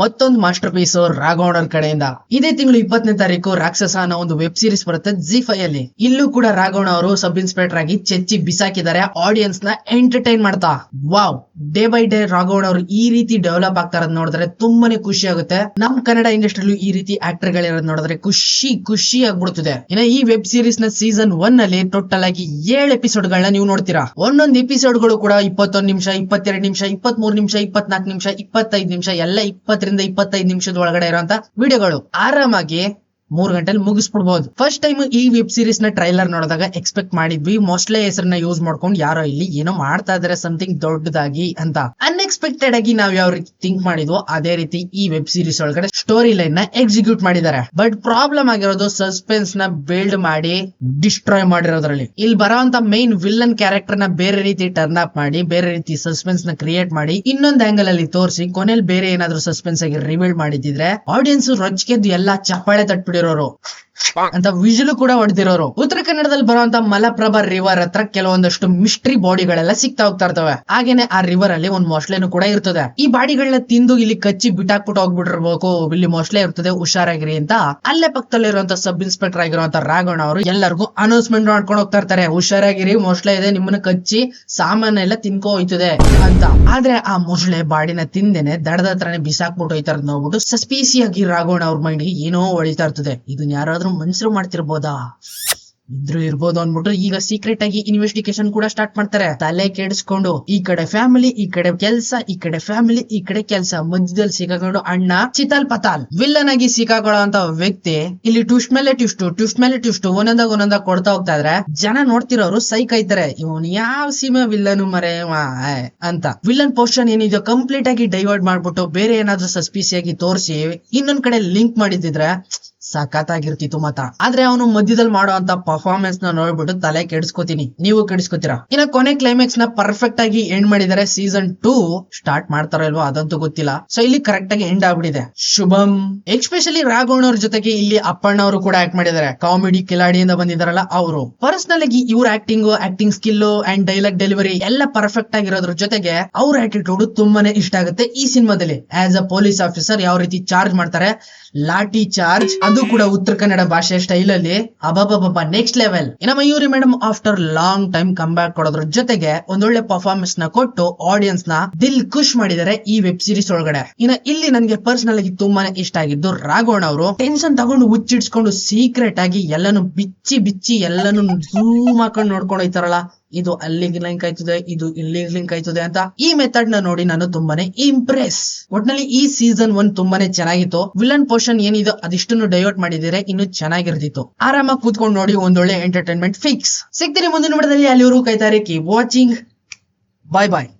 ಮತ್ತೊಂದು master piece ರಾಘವಣ್ಣವ್ರ ಕಡೆಯಿಂದ ಇದೇ ತಿಂಗಳು 20ನೇ ತಾರೀಕು ರಾಕ್ಷಸ ಅನ್ನೋ ಒಂದು ವೆಬ್ ಸೀರೀಸ್ ಬರುತ್ತೆ ಜಿ5 ಅಲ್ಲಿ. ಇಲ್ಲೂ ಕೂಡ ರಾಘವಣ್ಣ ಅವರು ಸಬ್ ಇನ್ಸ್ಪೆಕ್ಟರ್ ಆಗಿ ಚೆಚ್ಚಿ ಬಿಸಾಕಿದ್ದಾರೆ ಆಡಿಯನ್ಸ್ ನ ಎಂಟರ್ಟೈನ್ ಮಾಡ್ತಾ. ವಾವ್, ಡೇ ಬೈ ಡೇ ರಾಘವಣ್ಣ ಅವರು ಈ ರೀತಿ ಡೆವಲಪ್ ಆಗ್ತಾರದ್ ನೋಡಿದ್ರೆ ತುಂಬಾನೇ ಖುಷಿ ಆಗುತ್ತೆ. ನಮ್ ಕನ್ನಡ ಇಂಡಸ್ಟ್ರಿಯಲ್ಲೂ ಈ ರೀತಿ ಆಕ್ಟರ್ ಗಳಿರೋದ್ ನೋಡಿದ್ರೆ ಖುಷಿ ಆಗ್ಬಿಡ್ತಿದೆ. ಇನ್ನ ಈ ವೆಬ್ ಸೀರೀಸ್ ನ ಸೀಸನ್ 1 ಅಲ್ಲಿ ಟೋಟಲ್ ಆಗಿ 7 ಎಪಿಸೋಡ್ ಗಳನ್ನ ನೀವು ನೋಡ್ತೀರಾ. ಒಂದೊಂದು ಎಪಿಸೋಡ್ ಗಳು ಕೂಡ 21 ನಿಮಿಷ, 22 ನಿಮಿಷ, 23 ನಿಮಿಷ, 24 ನಿಮಿಷ, 25 ನಿಮಿಷ, ಎಲ್ಲ 20 ರಿಂದ 25 ನಿಮಿಷದ ಒಳಗಡೆ ಇರುವಂತ ವಿಡಿಯೋಗಳು ಆರಾಮಾಗಿ 3 ಗಂಟೆಲಿ ಮುಗಿಸ್ಬಿಡ್ಬಹುದು. ಫಸ್ಟ್ ಟೈಮ್ ಈ ವೆಬ್ ಸೀರೀಸ್ ನ ಟ್ರೈಲರ್ ನೋಡಿದಾಗ ಎಕ್ಸ್ಪೆಕ್ಟ್ ಮಾಡಿದ್ವಿ ಮೊಸ್ಲೆ ಹೆಸರನ್ನ ಯೂಸ್ ಮಾಡ್ಕೊಂಡು ಯಾರೋ ಇಲ್ಲಿ ಏನೋ ಮಾಡ್ತಾ ಇದಾರೆ ಸಮಥಿಂಗ್ ದೊಡ್ಡದಾಗಿ ಅಂತ. ಅನ್ಎಕ್ಸ್ಪೆಕ್ಟೆಡ್ ಆಗಿ ನಾವ್ ಯಾವ ರೀತಿ ಥಿಂಕ್ ಮಾಡಿದ್ವೋ ಅದೇ ರೀತಿ ಈ ವೆಬ್ ಸೀರೀಸ್ ಒಳಗಡೆ ಸ್ಟೋರಿ ಲೈನ್ ನ ಎಕ್ಸಿಕ್ಯೂಟ್ ಮಾಡಿದ್ದಾರೆ. ಬಟ್ ಪ್ರಾಬ್ಲಮ್ ಆಗಿರೋದು ಸಸ್ಪೆನ್ಸ್ ನ ಬಿಲ್ಡ್ ಮಾಡಿ ಡಿಸ್ಟ್ರಾಯ್ ಮಾಡಿರೋದ್ರಲ್ಲಿ. ಇಲ್ಲಿ ಬರೋಂತ ಮೈನ್ ವಿಲ್ಲನ್ ಕ್ಯಾರೆಕ್ಟರ್ ನ ಬೇರೆ ರೀತಿ ಟರ್ನ್ ಅಪ್ ಮಾಡಿ, ಬೇರೆ ರೀತಿ ಸಸ್ಪೆನ್ಸ್ ನ ಕ್ರಿಯೇಟ್ ಮಾಡಿ, ಇನ್ನೊಂದ್ ಆಂಗಲ್ ಅಲ್ಲಿ ತೋರಿಸಿ ಕೊನೆಯಲ್ಲಿ ಬೇರೆ ಏನಾದ್ರು ಸಸ್ಪೆನ್ಸ್ ಆಗಿ ರಿವೀಲ್ ಮಾಡಿದ್ರೆ ಆಡಿಯನ್ಸ್ ರೊಚ್ಚಿಗೆದ್ದು ಎಲ್ಲಾ ಚಪ್ಪಾಳೆ ತಟ್ಬಿಡಿರೋರು ಅಂತ ವಿಜುಲು ಕೂಡ ಹೊಡೆದಿರೋರು. ಉತ್ತರ ಕನ್ನಡದಲ್ಲಿ ಬರುವಂತ ಮಲಪ್ರಭಾ ರಿವರ್ ಹತ್ರ ಕೆಲವೊಂದಷ್ಟು ಮಿಸ್ಟ್ರಿ ಬಾಡಿಗಳೆಲ್ಲ ಸಿಗ್ತಾ ಹೋಗ್ತಾ ಇರ್ತವೆ. ಹಾಗೇನೆ ಆ ರಿವರ್ ಅಲ್ಲಿ ಒಂದ್ ಮೊಸಳೆನು ಕೂಡ ಇರ್ತದೆ. ಈ ಬಾಡಿಗಳನ್ನ ತಿಂದು ಇಲ್ಲಿ ಕಚ್ಚಿ ಬಿಟ್ಟಾಕ್ಬಿಟ್ಟು ಹೋಗ್ಬಿಟ್ಟಿರ್ಬೇಕು, ಇಲ್ಲಿ ಮೊಸಳೆ ಇರ್ತದೆ ಹುಷಾರಾಗಿರಿ ಅಂತ ಅಲ್ಲೇ ಪಕ್ಕದಲ್ಲಿರುವಂತ ಸಬ್ ಇನ್ಸ್ಪೆಕ್ಟರ್ ಆಗಿರುವಂತ ರಾಘವಣ್ಣ ಅವರು ಎಲ್ಲರಿಗೂ ಅನೌನ್ಸ್ಮೆಂಟ್ ಮಾಡ್ಕೊಂಡು ಹೋಗ್ತಾ ಇರ್ತಾರೆ, ಹುಷಾರಾಗಿರಿ ಮೊಸಳೆ ಇದೆ, ನಿಮ್ಮನ್ನ ಕಚ್ಚಿ ಸಾಮಾನೆಲ್ಲ ತಿನ್ಕೋ ಹೋಯ್ತದೆ ಅಂತ. ಆದ್ರೆ ಆ ಮೊಸಳೆ ಬಾಡಿನ ತಿಂದೇನೆ ದಡದ ಹತ್ರನೇ ಬಿಸಾಕ್ಬಿಟ್ಟು ಹೋಯ್ತಾರ ನೋಡ್ಬಿಟ್ಟು ಸಸ್ಪೀಸಿಯಾಗಿ ರಾಘವಣ್ಣ ಅವ್ರ ಮೈಂಡ್ ಏನೋ ಹೊಳಿತಾ ಇರ್ತದೆ. ಇದನ್ನ ಯಾರಾದ್ರೂ ಮನುಷ್ಯರು ಮಾಡ್ತಿರ್ಬೋದಾ, ಇದ್ರು ಇರ್ಬೋದು ಅನ್ಬಿಟ್ಟು ಈಗ ಸೀಕ್ರೆಟ್ ಆಗಿ ಇನ್ವೆಸ್ಟಿಗೇಷನ್ ಕೂಡ ಸ್ಟಾರ್ಟ್ ಮಾಡ್ತಾರೆ. ತಲೆ ಕೆಡಿಸ್ಕೊಂಡು ಈ ಕಡೆ ಫ್ಯಾಮಿಲಿ, ಈ ಕಡೆ ಕೆಲ್ಸ, ಈ ಕಡೆ ಫ್ಯಾಮಿಲಿ, ಈ ಕಡೆ ಕೆಲ್ಸ, ಮಧ್ಯದಲ್ಲಿ ಸಿಕ್ಕಾಕೊಂಡು ಅಣ್ಣ ಚಿತಾಲ್ ಪತಾಲ್ ವಿಲ್ಲನ್ ಆಗಿ ಸಿಕ್ಕಾಕೊಳ್ಳುವಂತ ವ್ಯಕ್ತಿ ಇಲ್ಲಿ ಟ್ವಿಸ್ಟ್ ಮೇಲೆ ಟ್ವಿಸ್ಟ್ ಒಂದೊಂದಾಗ ಕೊಡ್ತಾ ಹೋಗ್ತಾ ಇದ್ರೆ ಜನ ನೋಡ್ತಿರೋರು ಸೈಕ್ ಆಯ್ತಾರೆ, ಇವನ್ ಯಾವ ಸೀಮೆ ವಿಲ್ಲನ್ ಮರೆ ಅಂತ. ವಿಲ್ಲನ್ ಪೋರ್ಷನ್ ಏನಿದೆ ಕಂಪ್ಲೀಟ್ ಆಗಿ ಡೈವರ್ಟ್ ಮಾಡ್ಬಿಟ್ಟು ಬೇರೆ ಏನಾದ್ರು ಸಸ್ಪೀಸಿಯಾಗಿ ತೋರಿಸಿ ಇನ್ನೊಂದ್ ಕಡೆ ಲಿಂಕ್ ಮಾಡಿದಿದ್ರೆ ಸಖತ್ತಾಗಿರ್ತಿತ್ತು ಮಾತ್ರ. ಆದ್ರೆ ಅವನು ಮಧ್ಯದಲ್ಲಿ ಮಾಡುವಂತ ಪರ್ಫಾರ್ಮೆನ್ಸ್ ನ ನೋಡ್ಬಿಟ್ಟು ತಲೆ ಕೆಡಿಸ್ಕೋತೀನಿ, ನೀವು ಕೆಡಿಸ್ಕೋತೀರಾ. ಇನ್ನ ಕೊನೆ ಕ್ಲೈಮ್ಯಾಕ್ಸ್ ನ ಪರ್ಫೆಕ್ಟ್ ಆಗಿ ಎಂಡ್ ಮಾಡಿದ್ದಾರೆ. ಸೀಸನ್ 2 ಸ್ಟಾರ್ಟ್ ಮಾಡ್ತಾರೋ ಇಲ್ವೋ ಅದಂತೂ ಗೊತ್ತಿಲ್ಲ. ಸೊ ಇಲ್ಲಿ ಕರೆಕ್ಟ್ ಆಗಿ ಎಂಡ್ ಆಗ್ಬಿಟ್ಟಿದೆ. ಶುಭಂ. ಎಸ್ಪೆಷಲಿ ರಾಘವಣ್ಣ ಅವ್ರ ಜೊತೆಗೆ ಇಲ್ಲಿ ಅಪ್ಪಣ್ಣ ಅವರು ಕೂಡ ಆಕ್ಟ್ ಮಾಡಿದ್ದಾರೆ. ಕಾಮಿಡಿ ಕಿಲಾಡಿಯಿಂದ ಬಂದಿದಾರಲ್ಲ ಅವರು. ಪರ್ಸನಲ್ ಆಗಿ ಇವ್ರ acting skill and dialogue delivery ಎಲ್ಲ ಪರ್ಫೆಕ್ಟ್ ಆಗಿರೋದ್ರ ಜೊತೆಗೆ ಅವ್ರ ಆಟಿಟ್ಯೂಡ್ ತುಂಬಾನೇ ಇಷ್ಟ ಆಗುತ್ತೆ. ಈ ಸಿನಿಮಾದಲ್ಲಿ ಆಸ್ ಅ ಪೊಲೀಸ್ ಆಫೀಸರ್ ಯಾವ ರೀತಿ ಚಾರ್ಜ್ ಮಾಡ್ತಾರೆ, ಲಾಠಿ ಚಾರ್ಜ್, ಅದು ಕೂಡ ಉತ್ತರ ಕನ್ನಡ ಭಾಷೆ ಸ್ಟೈಲ್ ಅಲ್ಲಿ ಅಬಾಬಾಬಾ ನೆಕ್ಸ್ಟ್ ಲೆವೆಲ್. ಇನ್ನ Mayuri madam after long time come back ಕೊಡೋದ್ರ ಜೊತೆಗೆ ಒಂದೊಳ್ಳೆ ಪರ್ಫಾರ್ಮೆನ್ಸ್ ನ ಕೊಟ್ಟು ಆಡಿಯನ್ಸ್ ನ ದಿಲ್ ಖುಷ್ ಮಾಡಿದ್ದಾರೆ ಈ ವೆಬ್ ಸೀರೀಸ್ ಒಳಗಡೆ. ಇನ್ನ ಇಲ್ಲಿ ನನ್ಗೆ ಪರ್ಸನಲ್ ಆಗಿ ತುಂಬಾನೇ ಇಷ್ಟ ಆಗಿದ್ದು ರಾಘವಣ್ಣ ಅವರು ಟೆನ್ಷನ್ ತಗೊಂಡು ಹುಚ್ಚಿಡ್ಸ್ಕೊಂಡು ಸೀಕ್ರೆಟ್ ಆಗಿ ಎಲ್ಲಾನು ಬಿಚ್ಚಿ ಎಲ್ಲಾನು ಝೂಮ್ ಹಾಕೊಂಡು ನೋಡ್ಕೊಂಡು ಹೋಯ್ತಾರಲ್ಲ, ಇದು ಅಲ್ಲಿಗೆ ಲಿಂಕ್ ಆಯ್ತದೆ, ಇದು ಇಲ್ಲಿಗೆ ಲಿಂಕ್ ಆಯ್ತದೆ ಅಂತ. ಈ ಮೆಥಡ್ ನ ನೋಡಿ ನಾನು ತುಂಬಾನೇ ಇಂಪ್ರೆಸ್. ಒಟ್ನಲ್ಲಿ ಈ ಸೀಸನ್ 1 ತುಂಬಾನೇ ಚೆನ್ನಾಗಿತ್ತು. ವಿಲನ್ ಪೋರ್ಷನ್ ಏನಿದೆ ಅದಿಷ್ಟನ್ನು ಡೈವರ್ಟ್ ಮಾಡಿದಿರೆ ಇನ್ನು ಚೆನ್ನಾಗಿರ್ತಿತ್ತು. ಆರಾಮಾಗಿ ಕೂತ್ಕೊಂಡು ನೋಡಿ, ಒಂದೊಳ್ಳೆ ಎಂಟರ್ಟೈನ್ಮೆಂಟ್ ಫಿಕ್ಸ್. ಸಿಗ್ತೀನಿ ಮುಂದಿನ ವಿಡಿಯೋದಲ್ಲಿ. ಅಲ್ಲಿವರೆಗೂ ಕಾಯ್ತಾರೆ. Keep watching. ಬಾಯ್ ಬಾಯ್.